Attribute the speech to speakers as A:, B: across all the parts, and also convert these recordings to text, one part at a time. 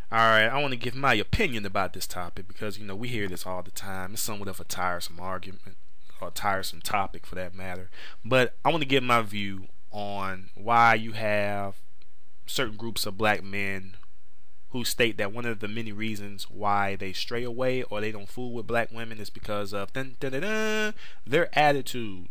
A: Alright, I want to give my opinion about this topic because, we hear this all the time. It's somewhat of a tiresome argument, or a tiresome topic for that matter. But I want to give my view on why you have certain groups of black men who state that one of the many reasons why they stray away or they don't fool with black women is because of their attitude.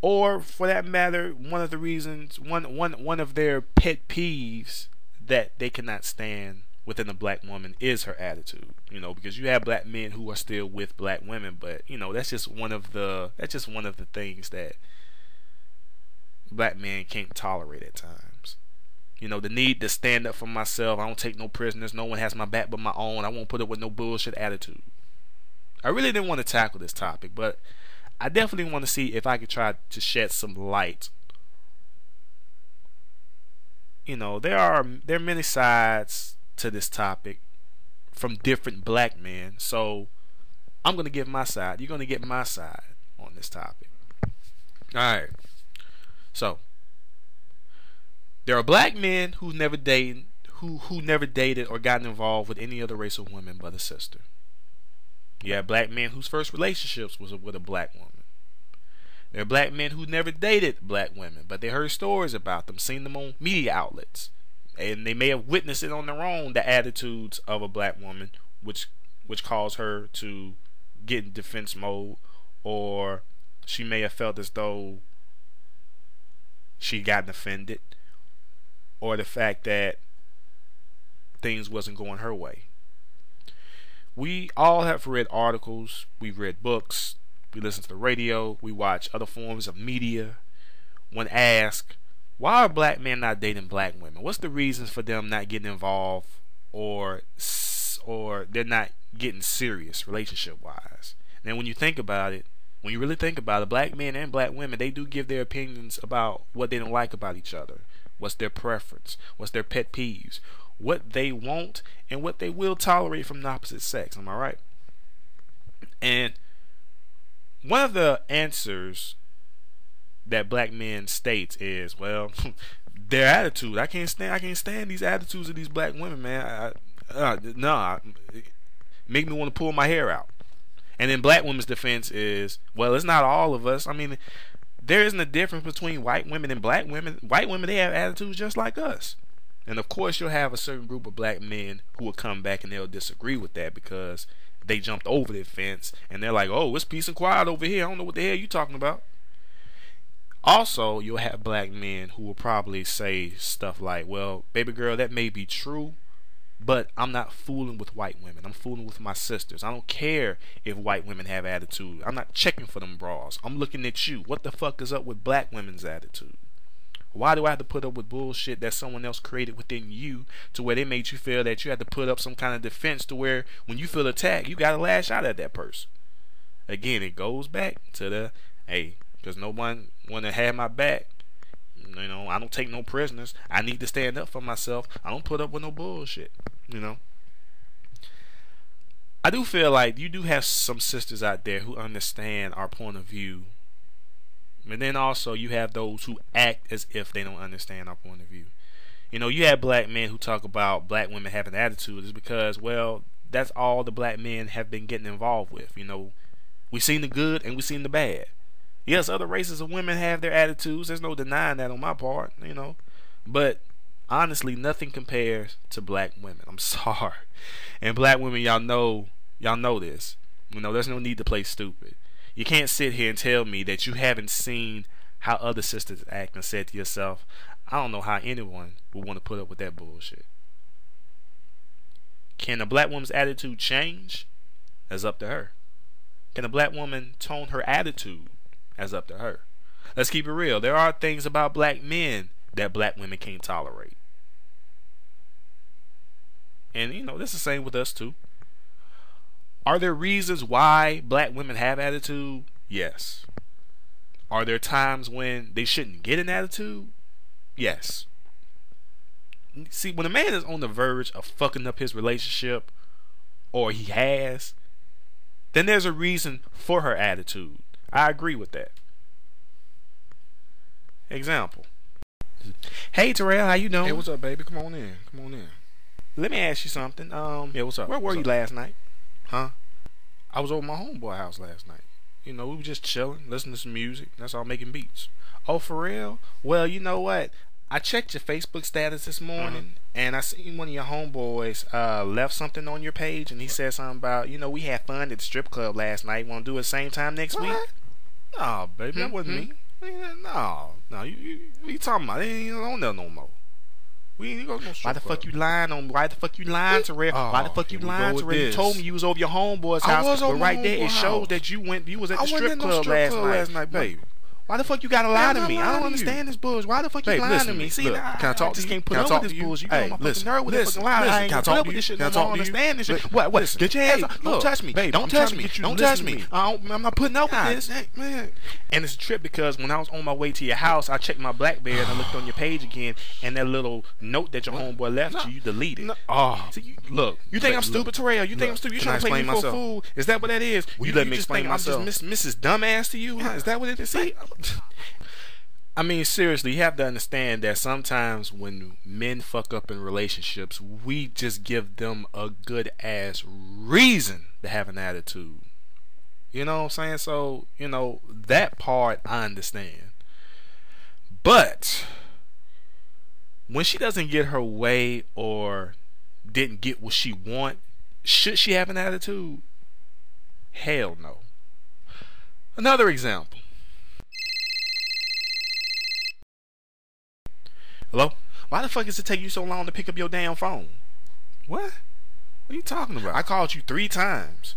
A: Or for that matter, one of the reasons, one of their pet peeves that they cannot stand within a black woman is her attitude. Because you have black men who are still with black women, but that's just one of the things that black men can't tolerate at times. The need to stand up for myself. I don't take no prisoners. No one has my back but my own. I won't put up with no bullshit attitude. I really didn't want to tackle this topic, but I definitely want to see if I could try to shed some light. There are many sides to this topic from different black men. So I'm gonna give my side. You're gonna get my side on this topic. Alright. So there are black men who never dated or gotten involved with any other race of women but a sister. You have black men whose first relationships was with a black woman. There are black men who never dated black women, but they heard stories about them, seen them on media outlets, and they may have witnessed it on their own, the attitudes of a black woman, which caused her to get in defense mode, or she may have felt as though she gotten offended, or the fact that things wasn't going her way. We all have read articles, we've read books, we listen to the radio, we watch other forms of media. When asked, why are black men not dating black women? What's the reasons for them not getting involved, or they're not getting serious relationship wise? Now when you think about it, when you really think about it, black men and black women, they do give their opinions about what they don't like about each other. What's their preference? What's their pet peeves? What they want and what they will tolerate from the opposite sex. Am I right? And one of the answers that black men states is, well, their attitude. I can't stand these attitudes of these black women, man. Make me want to pull my hair out. And then black women's defense is, well, it's not all of us. I mean, there isn't a difference between white women and black women. White women, they have attitudes just like us. And of course you'll have a certain group of black men who will come back and they'll disagree with that because they jumped over the fence and they're like, oh, it's peace and quiet over here. I don't know what the hell you talking about. Also, you'll have black men who will probably say stuff like, well, baby girl, that may be true, but I'm not fooling with white women. I'm fooling with my sisters. I don't care if white women have attitude. I'm not checking for them bras. I'm looking at you. What the fuck is up with black women's attitude? Why do I have to put up with bullshit that someone else created within you to where they made you feel that you had to put up some kind of defense to where when you feel attacked, you got to lash out at that person? Again, it goes back to the, hey, because no one want to have my back. I don't take no prisoners. I need to stand up for myself. I don't put up with no bullshit. I do feel like you do have some sisters out there who understand our point of view. But then also you have those who act as if they don't understand our point of view. You have black men who talk about black women having attitude. It's because, well, that's all the black men have been getting involved with. We've seen the good and we've seen the bad. Yes, other races of women have their attitudes. There's no denying that on my part, But honestly, nothing compares to black women. I'm sorry. And black women, y'all know this. There's no need to play stupid. You can't sit here and tell me that you haven't seen how other sisters act and said to yourself, I don't know how anyone would want to put up with that bullshit. Can a black woman's attitude change? That's up to her. Can a black woman tone her attitude? That's up to her. Let's keep it real. There are things about black men that black women can't tolerate. And that's the same with us too. Are there reasons why black women have attitude? Yes. Are there times when they shouldn't get an attitude? Yes. See, when a man is on the verge of fucking up his relationship, or he has, then there's a reason for her attitude. I agree with that. Example. Hey Terrell, how you doing?
B: Hey, what's up, baby? Come on in.
A: Let me ask you something.
B: Yeah, what's up?
A: Where were
B: What's
A: you
B: up?
A: last night?
B: Huh?
A: I was over my homeboy house last night. You know, we were just chilling, listening to some music. That's all, making beats. Oh, for real? Well, you know what? I checked your Facebook status this morning, and I seen one of your homeboys left something on your page, and he said something about, you know, we had fun at the strip club last night. Want to do it same time next week?
B: No, baby, that wasn't me. No, what you talking about? They ain't on there no more. We ain't go to no strip
A: Why the
B: club.
A: fuck you lying on? Why the fuck you lying to Red? Why the fuck you
B: here we
A: lying
B: go
A: to
B: with
A: Red? You
B: this.
A: told me you was over your homeboy's
B: I
A: house,
B: was over
A: but
B: my
A: right there it
B: homeboy's
A: shows
B: house.
A: that you was at
B: I
A: the
B: wasn't
A: strip
B: at no
A: club
B: strip
A: last
B: club
A: night.
B: last night, baby.
A: Why the fuck you gotta lie
B: I'm
A: to
B: not
A: me? I
B: lying
A: don't
B: to
A: understand
B: you.
A: this bullshit. Why the fuck
B: Babe,
A: you lying
B: listen
A: to
B: to
A: me?
B: me.
A: See,
B: Look,
A: I
B: can I talk to
A: just
B: you?
A: can't put
B: Can I
A: up
B: talk
A: with
B: to
A: this
B: you?
A: bullshit. You
B: Hey,
A: know my fucking
B: listen,
A: nerve with this
B: listen,
A: fucking lie. I
B: listen,
A: ain't
B: can I
A: put
B: talk
A: up
B: to
A: with
B: you?
A: this shit
B: Can I
A: no
B: talk
A: more.
B: to you?
A: Understand this shit?
B: Li-
A: What?
B: listen.
A: Get your ass
B: Hey,
A: up.
B: look.
A: Don't touch me.
B: Babe,
A: Don't
B: I'm
A: touch
B: trying to
A: me.
B: get you to
A: Don't
B: listen
A: touch
B: to
A: me.
B: me.
A: I'm not putting up with
B: God,
A: this.
B: dang, man.
A: And it's a trip because when I was on my way to your house, I checked my BlackBerry and I looked on your page again, and that little note that your homeboy left you deleted.
B: No. Oh,
A: See,
B: look.
A: You think I'm
B: look,
A: stupid, Terrell? You think I'm
B: look,
A: stupid? You
B: can I
A: trying to play me
B: explain
A: for a
B: myself?
A: fool? Is that what that is?
B: Will you let me
A: just
B: explain
A: think
B: myself?
A: I'm just Mrs. Dumbass to you? Is that what it is? See? I mean, seriously, you have to understand that sometimes when men fuck up in relationships, we just give them a good ass reason to have an attitude. You know what I'm saying? So, you know, that part I understand. But when she doesn't get her way or didn't get what she want, should she have an attitude? Hell no. Another example. Hello? Why the fuck does it take you so long to pick up your damn phone?
B: What? What are you talking about?
A: I called you 3 times.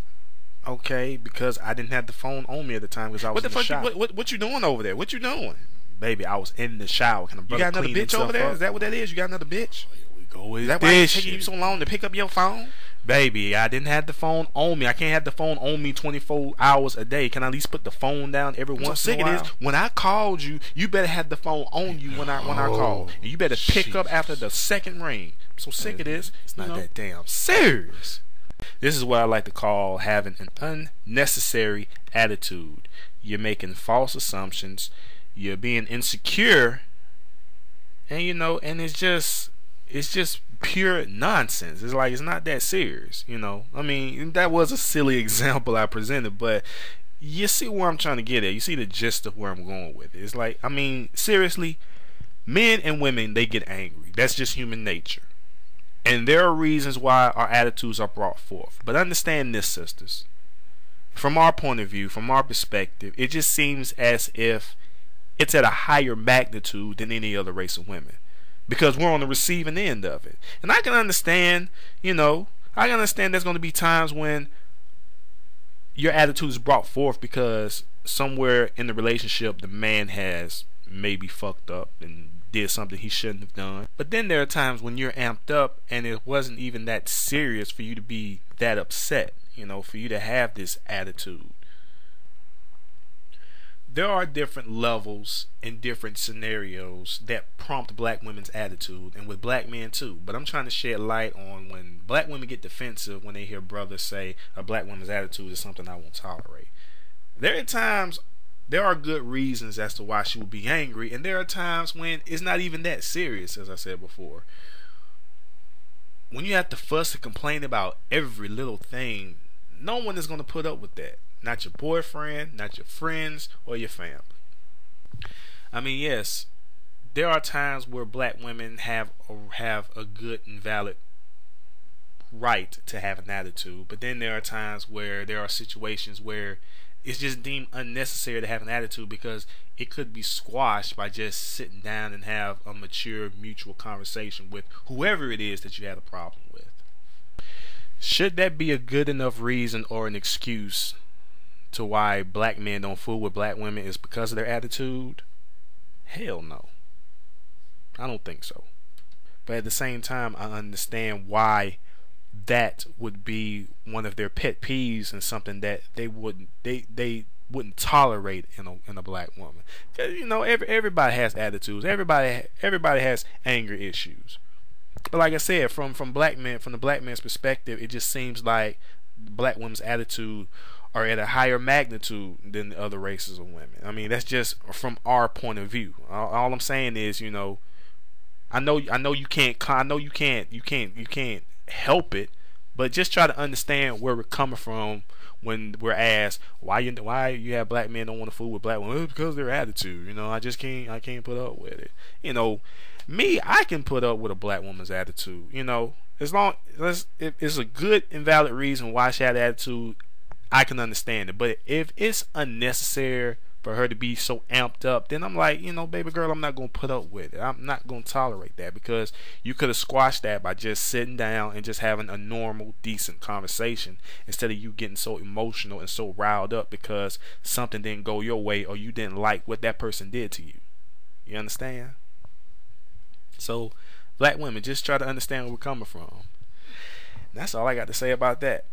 A: Okay, because I didn't have the phone on me at the time because I was in the shower.
B: What you doing over there? What you doing?
A: Baby, I was in the shower. Can a
B: You
A: brother
B: got another
A: clean
B: bitch
A: himself
B: over there?
A: up?
B: Is that what that is? You got another bitch?
A: Here we go with
B: Is that why
A: this
B: it's taking you
A: shit.
B: so long to pick up your phone?
A: Baby, I didn't have the phone on me. I can't have the phone on me 24 hours a day. Can I at least put the phone down every
B: I'm so
A: once
B: sick
A: in a
B: of
A: while?
B: this.
A: When I called you, you better have the phone on you when I called. And you better pick up after the second ring. I'm so sick of this.
B: It's not
A: You know?
B: that damn serious.
A: This is what I like to call having an unnecessary attitude. You're making false assumptions. You're being insecure. And you know, and it's just pure nonsense. It's like it's not that serious, you know. I mean, that was a silly example I presented, but you see where I'm trying to get at. You see the gist of where I'm going with it. It's like, I mean, seriously, men and women, they get angry. That's just human nature. And there are reasons why our attitudes are brought forth. But understand this, sisters. From our point of view, from our perspective, it just seems as if it's at a higher magnitude than any other race of women. Because we're on the receiving end of it. And I can understand, you know, I can understand there's going to be times when your attitude is brought forth because somewhere in the relationship the man has maybe fucked up and did something he shouldn't have done. But then there are times when you're amped up and it wasn't even that serious for you to be that upset, you know, for you to have this attitude. There are different levels and different scenarios that prompt black women's attitude, and with black men too. But I'm trying to shed light on when black women get defensive when they hear brothers say a black woman's attitude is something I won't tolerate. There are times, there are good reasons as to why she will be angry, and there are times when it's not even that serious, as I said before. When you have to fuss and complain about every little thing, no one is going to put up with that. Not your boyfriend, not your friends, or your family. I mean, yes, there are times where black women have a good and valid right to have an attitude, but then there are times where there are situations where it's just deemed unnecessary to have an attitude because it could be squashed by just sitting down and have a mature mutual conversation with whoever it is that you had a problem with. Should that be a good enough reason or an excuse to why black men don't fool with black women is because of their attitude? Hell no. I don't think so. But at the same time, I understand why that would be one of their pet peeves and something that they wouldn't tolerate in a black woman. 'Cause, you know, everybody has attitudes. Everybody has anger issues. But like I said, from the black man's perspective, it just seems like black women's attitude are at a higher magnitude than the other races of women. I mean, that's just from our point of view. All I'm saying is, you know, I know you can't help it, but just try to understand where we're coming from when we're asked why you have black men don't want to fool with black women. Well, it's because of their attitude. I can't put up with it. Me, I can put up with a black woman's attitude. As long as it's a good and valid reason why she had the attitude, I can understand it. But if it's unnecessary for her to be so amped up, then I'm like, baby girl, I'm not gonna put up with it. I'm not gonna tolerate that, because you could have squashed that by just sitting down and just having a normal, decent conversation, instead of you getting so emotional and so riled up because something didn't go your way or you didn't like what that person did to you. You understand? So, black women, just try to understand where we're coming from. That's all I got to say about that.